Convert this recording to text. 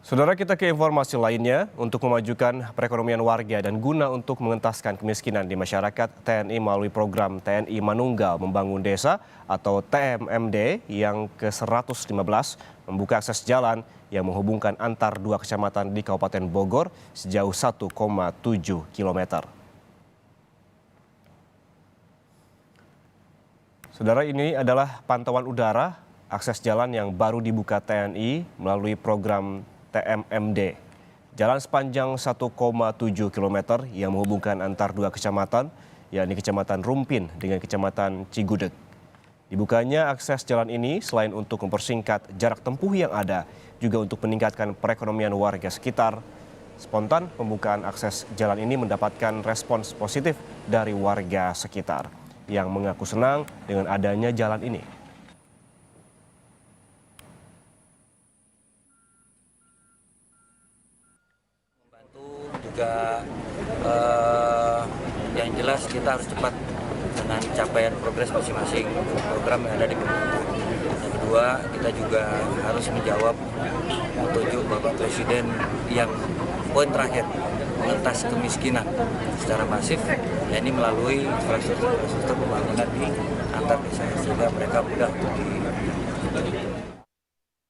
Saudara, kita ke informasi lainnya. Untuk memajukan perekonomian warga dan guna untuk mengentaskan kemiskinan di masyarakat, TNI melalui program TNI Manunggal Membangun Desa atau TMMD yang ke-115 membuka akses jalan yang menghubungkan antar dua kecamatan di Kabupaten Bogor sejauh 1,7 km. Saudara, ini adalah pantauan udara akses jalan yang baru dibuka TNI melalui program TMMD. Jalan sepanjang 1,7 km yang menghubungkan antar dua kecamatan, yakni Kecamatan Rumpin dengan Kecamatan Cigudeg. Dibukanya akses jalan ini selain untuk mempersingkat jarak tempuh yang ada, juga untuk meningkatkan perekonomian warga sekitar. Spontan pembukaan akses jalan ini mendapatkan respons positif dari warga sekitar yang mengaku senang dengan adanya jalan ini. Juga yang jelas kita harus cepat dengan capaian progres masing-masing program yang ada di pemerintah. Yang kedua, kita juga harus menjawab petunjuk Bapak Presiden yang poin terakhir mengentas kemiskinan secara masif, yakni melalui infrastruktur pembangunan di antar desa sehingga mereka mudah untuk